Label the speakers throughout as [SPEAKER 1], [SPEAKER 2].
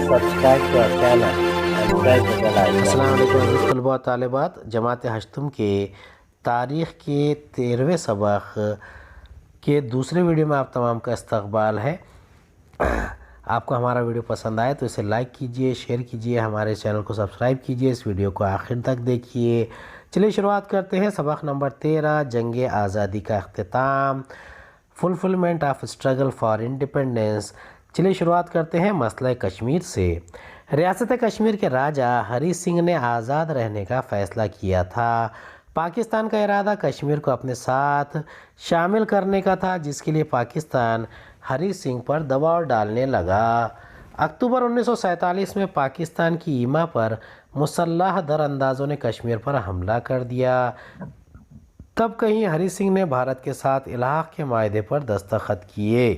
[SPEAKER 1] subscribe to our channel and press the bell icon.
[SPEAKER 2] السلام علیکم عزیز طلباء و طالبات، جماعت ہشتم کے تاریخ کے 13ویں سبق کے دوسرے ویڈیو میں آپ تمام کا استقبال ہے۔ آپ کو ہمارا ویڈیو پسند آئے تو اسے لائک کیجئے، شیئر کیجئے، ہمارے چینل کو سبسکرائب کیجئے، اس ویڈیو کو آخر تک دیکھیے۔ چلیے شروعات کرتے ہیں۔ سبق نمبر 13، جنگ آزادی کا اختتام، fulfilment of struggle for independence. چلیے شروعات کرتے ہیں مسئلہ کشمیر سے۔ ریاست کشمیر کے راجہ ہری سنگھ نے آزاد رہنے کا فیصلہ کیا تھا۔ پاکستان کا ارادہ کشمیر کو اپنے ساتھ شامل کرنے کا تھا، جس کے لیے پاکستان ہری سنگھ پر دباؤ ڈالنے لگا۔ اکتوبر 1947 میں پاکستان کی ایما پر مسلح در اندازوں نے کشمیر پر حملہ کر دیا۔ تب کہیں ہری سنگھ نے بھارت کے ساتھ الحاق کے معاہدے پر دستخط کیے۔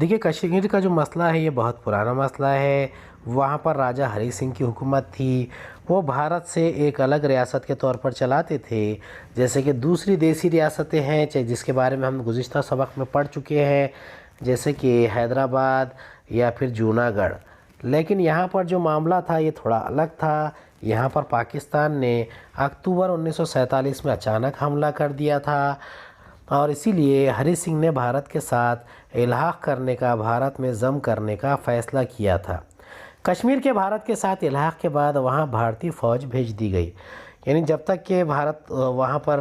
[SPEAKER 2] دیکھیے کشمیر کا جو مسئلہ ہے یہ بہت پرانا مسئلہ ہے۔ وہاں پر راجہ ہری سنگھ کی حکومت تھی، وہ بھارت سے ایک الگ ریاست کے طور پر چلاتے تھے، جیسے کہ دوسری دیسی ریاستیں ہیں جس کے بارے میں ہم گزشتہ سبق میں پڑھ چکے ہیں، جیسے کہ حیدرآباد یا پھر جوناگڑھ۔ لیکن یہاں پر جو معاملہ تھا یہ تھوڑا الگ تھا۔ یہاں پر پاکستان نے اکتوبر 1947 میں اچانک حملہ کر دیا تھا، اور اسی لیے ہری سنگھ نے بھارت کے ساتھ الحاق کرنے کا، بھارت میں ضم کرنے کا فیصلہ کیا تھا۔ کشمیر کے بھارت کے ساتھ الحاق کے بعد وہاں بھارتی فوج بھیج دی گئی، یعنی جب تک کہ بھارت وہاں پر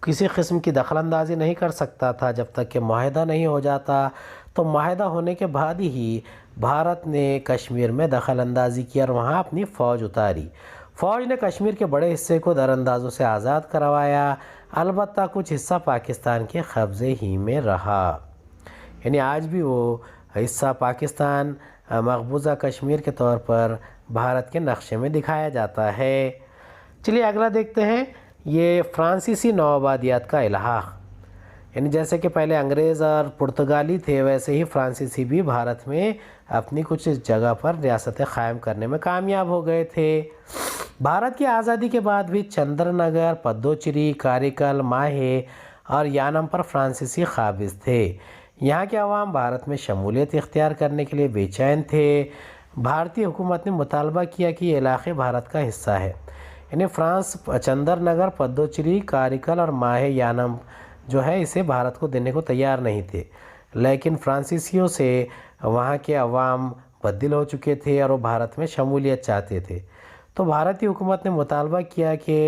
[SPEAKER 2] کسی قسم کی دخل اندازی نہیں کر سکتا تھا، جب تک کہ معاہدہ نہیں ہو جاتا، تو معاہدہ ہونے کے بعد ہی بھارت نے کشمیر میں دخل اندازی کی اور وہاں اپنی فوج اتاری۔ فوج نے کشمیر کے بڑے حصے کو در اندازوں سے آزاد کروایا، البتہ کچھ حصہ پاکستان کے قبضے ہی میں رہا، یعنی آج بھی وہ حصہ پاکستان مقبوضہ کشمیر کے طور پر بھارت کے نقشے میں دکھایا جاتا ہے۔ چلیے اگلا دیکھتے ہیں، یہ فرانسیسی نوآبادیات کا الحاق، یعنی جیسے کہ پہلے انگریز اور پرتگالی تھے، ویسے ہی فرانسیسی بھی بھارت میں اپنی کچھ جگہ پر ریاستیں قائم کرنے میں کامیاب ہو گئے تھے۔ بھارت کی آزادی کے بعد بھی چندر نگر، پدوچیری، کاریکل، ماہے اور یانم پر فرانسیسی قابض تھے۔ یہاں کے عوام بھارت میں شمولیت اختیار کرنے کے لیے بے چین تھے۔ بھارتی حکومت نے مطالبہ کیا کہ یہ علاقے بھارت کا حصہ ہے، یعنی فرانس چندر نگر، پدوچیری، کاریکل اور ماہے یانم جو ہے اسے بھارت کو دینے کو تیار نہیں تھے، لیکن فرانسیسیوں سے وہاں کے عوام بددل ہو چکے تھے اور وہ بھارت میں شمولیت چاہتے تھے۔ تو بھارتی حکومت نے مطالبہ کیا کہ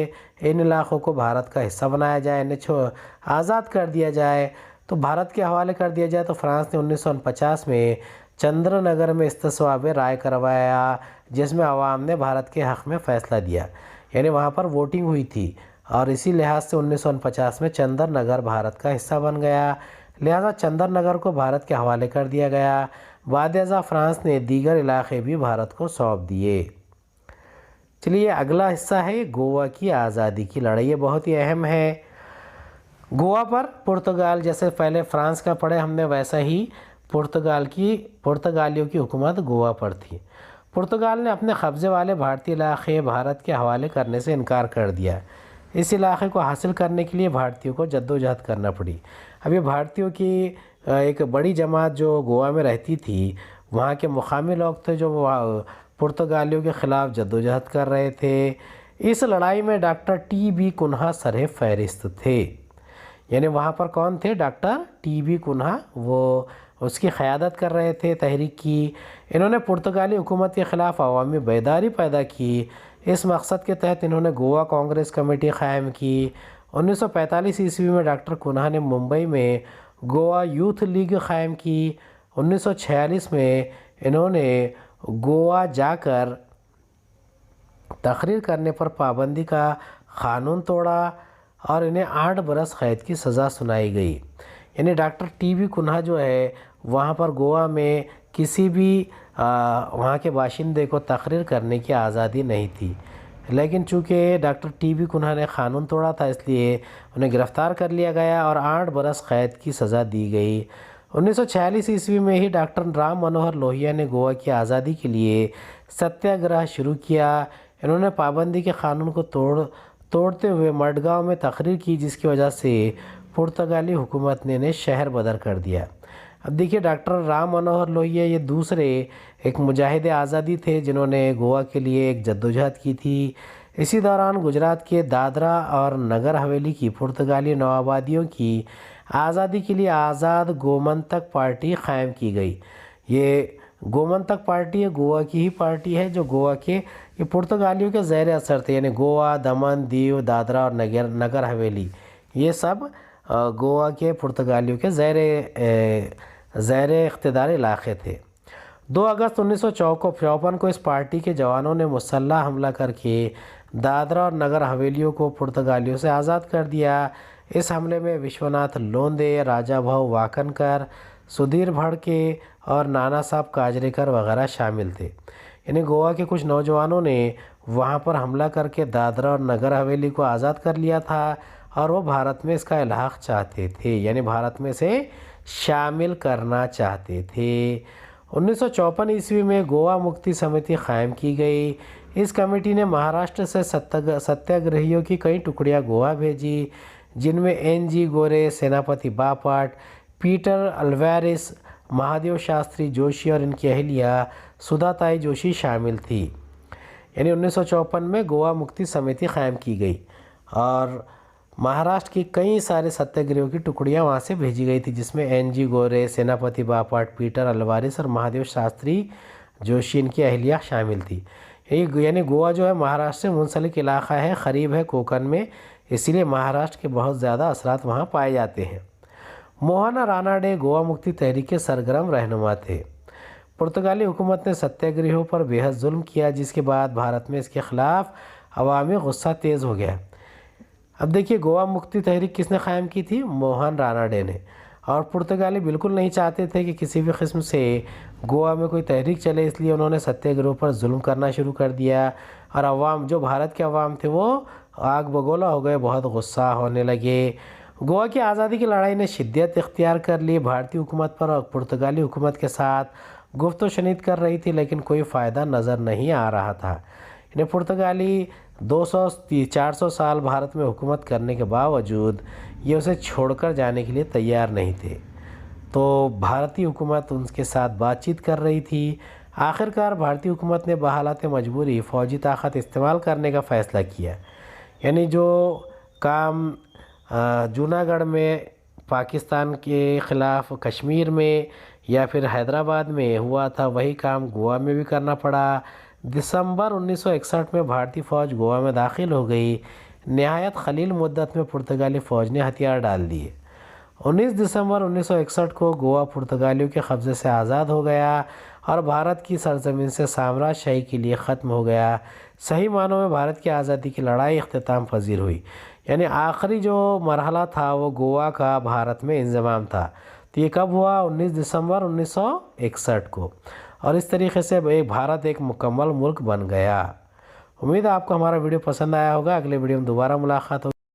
[SPEAKER 2] ان علاقوں کو بھارت کا حصہ بنایا جائے، انہیں آزاد کر دیا جائے، تو بھارت کے حوالے کر دیا جائے۔ تو فرانس نے 1949 میں چندر نگر میں استصواب رائے کروایا، جس میں عوام نے بھارت کے حق میں فیصلہ دیا، یعنی وہاں پر ووٹنگ ہوئی تھی، اور اسی لحاظ سے 1949 میں چندر نگر بھارت کا حصہ بن گیا، لہذا چندر نگر کو بھارت کے حوالے کر دیا گیا۔ بعد ازاں فرانس نے دیگر علاقے بھی بھارت کو سونپ دیے۔ چلیے اگلا حصہ ہے گوا کی آزادی کی لڑائی، یہ بہت ہی اہم ہے۔ گوا پر پرتگال، جیسے پہلے فرانس کا پڑھے ہم نے، ویسا ہی پرتگالیوں کی حکومت گوا پر تھی۔ پرتگال نے اپنے قبضے والے بھارتی علاقے بھارت کے حوالے کرنے سے انکار کر دیا۔ اس علاقے کو حاصل کرنے کے لیے بھارتیوں کو جدوجہد کرنا پڑی۔ اب یہ بھارتیوں کی ایک بڑی جماعت جو گوا میں رہتی تھی، وہاں کے مقامی لوگ تھے جو پرتگالیوں کے خلاف جدوجہد کر رہے تھے۔ اس لڑائی میں ڈاکٹر ٹی بی کنہا سر فہرست تھے، یعنی وہاں پر کون تھے؟ ڈاکٹر ٹی بی کنہا، وہ اس کی قیادت کر رہے تھے تحریک کی۔ انہوں نے پرتگالی حکومت کے خلاف عوامی بیداری پیدا کی۔ اس مقصد کے تحت انہوں نے گوا کانگریس کمیٹی قائم کی۔ 1945 عیسوی میں ڈاکٹر کنہا نے ممبئی میں گوا یوتھ لیگ قائم کی۔ 1946 میں انہوں نے گوا جا کر تقریر کرنے پر پابندی کا قانون توڑا اور انہیں 8 برس قید کی سزا سنائی گئی۔ یعنی ڈاکٹر ٹی بی کنہا جو ہے وہاں پر گوا میں کسی بھی وہاں کے باشندے کو تقریر کرنے کی آزادی نہیں تھی، لیکن چونکہ ڈاکٹر ٹی بی کنہا نے قانون توڑا تھا، اس لیے انہیں گرفتار کر لیا گیا اور 8 برس قید کی سزا دی گئی۔ 1946 عیسوی میں ہی ڈاکٹر رام منوہر لوہیا نے گوا کی آزادی کے لیے ستیہ گرہ شروع کیا۔ انہوں نے پابندی کے قانون کو توڑتے ہوئے مڈگاؤں میں تقریر کی، جس کی وجہ سے پرتگالی حکومت نے انہیں شہر بدر کر دیا۔ اب دیکھیے ڈاکٹر رام منوہر لوہیا یہ دوسرے ایک مجاہد آزادی تھے جنہوں نے گوا کے لیے ایک جدوجہد کی تھی۔ اسی دوران گجرات کے دادرا اور نگر حویلی کی پرتگالی نوآبادیوں کی آزادی کے لیے آزاد گومنتک پارٹی قائم کی گئی۔ یہ گومنتک پارٹی گوا کی ہی پارٹی ہے جو گوا کے یہ پرتگالیوں کے زیر اثر تھے، یعنی گوا، دمن، دیو، دادرا اور نگر حویلی یہ سب گوا کے پرتگالیوں کے زیر اقتدار علاقے تھے۔ 2 اگست 1954 کو اس پارٹی کے جوانوں نے مسلح حملہ کر کے دادرا اور نگر حویلیوں کو پرتگالیوں سے آزاد کر دیا۔ اس حملے میں وشوناتھ لوندے، راجا بھاؤ واکنکر، سدھیر بھڑکے اور نانا صاحب کاجریکر وغیرہ شامل تھے۔ یعنی گوا کے کچھ نوجوانوں نے وہاں پر حملہ کر کے دادرا اور نگر حویلی کو آزاد کر لیا تھا اور وہ بھارت میں اس کا الحاق چاہتے تھے، یعنی بھارت میں سے شامل کرنا چاہتے تھے۔ 1954 عیسوی میں گوا مکتی سمیتی قائم کی گئی۔ اس کمیٹی نے مہاراشٹر سے ستیہ گرہیوں کی کئی ٹکڑیاں گوا بھیجی، جن میں این جی گورے، سیناپتی باپٹ، پیٹر الویرس، مہادیو شاستری جوشی اور ان کی اہلیہ سدھا تائی جوشی شامل تھی۔ یعنی 1954 میں گوا مکتی سمیتی قائم کی گئی اور مہاراشٹر کی کئی سارے ستیہ گرہیوں کی ٹکڑیاں وہاں سے بھیجی گئی تھی، جس میں این جی گورے، سیناپتی باپٹ، پیٹر الویرس اور مہادیو شاستری جوشی ان کی اہلیہ شامل تھی۔ یعنی گوا جو ہے مہاراشٹر سے منسلک علاقہ ہے، قریب ہے کوکن میں، اسی لیے مہاراشٹر کے بہت زیادہ اثرات وہاں پائے جاتے ہیں۔ موہن راناڈے گوا مکتی تحریک کے سرگرم رہنما تھے۔ پرتگالی حکومت نے ستیہ گرہیوں پر بے حد ظلم کیا، جس کے بعد بھارت میں اس کے خلاف عوامی غصہ تیز ہو گیا۔ اب دیکھیے گوا مکتی تحریک کس نے قائم کی تھی؟ موہن راناڈے نے۔ اور پرتگالی بالکل نہیں چاہتے تھے کہ کسی بھی قسم سے گوا میں کوئی تحریک چلے، اس لیے انہوں نے ستیہ گرہوں پر ظلم کرنا شروع کر دیا اور عوام جو بھارت کے عوام تھے وہ آگ بگولا ہو گئے، بہت غصہ ہونے لگے۔ گوا کی آزادی کی لڑائی نے شدت اختیار کر لی، بھارتی حکومت پر اور پرتگالی حکومت کے ساتھ گفت و شنید کر رہی تھی، لیکن کوئی فائدہ نظر نہیں آ رہا تھا۔ یعنی پرتگالی 400 سال بھارت میں حکومت کرنے کے باوجود یہ اسے چھوڑ کر جانے کے لیے تیار نہیں تھے، تو بھارتی حکومت ان کے ساتھ بات چیت کر رہی تھی۔ آخرکار بھارتی حکومت نے بحالت مجبوری فوجی طاقت استعمال کرنے کا فیصلہ کیا، یعنی جو کام جوناگڑھ میں پاکستان کے خلاف کشمیر میں یا پھر حیدرآباد میں ہوا تھا، وہی کام گوا میں بھی کرنا پڑا۔ دسمبر 1961 میں بھارتی فوج گوا میں داخل ہو گئی۔ نہایت قلیل مدت میں پرتگالی فوج نے ہتھیار ڈال دیے۔ 19 دسمبر 1961 کو گوا پرتگالیوں کے قبضے سے آزاد ہو گیا اور بھارت کی سرزمین سے سامراج شاہی کے لیے ختم ہو گیا۔ صحیح معنوں میں بھارت کی آزادی کی لڑائی اختتام پذیر ہوئی، یعنی آخری جو مرحلہ تھا وہ گوا کا بھارت میں انضمام تھا۔ تو یہ کب ہوا؟ 19 دسمبر 1961 کو، اور اس طریقے سے بھارت ایک مکمل ملک بن گیا۔ امید ہے آپ کو ہمارا ویڈیو پسند آیا ہوگا۔ اگلے ویڈیو میں دوبارہ ملاقات ہوگی۔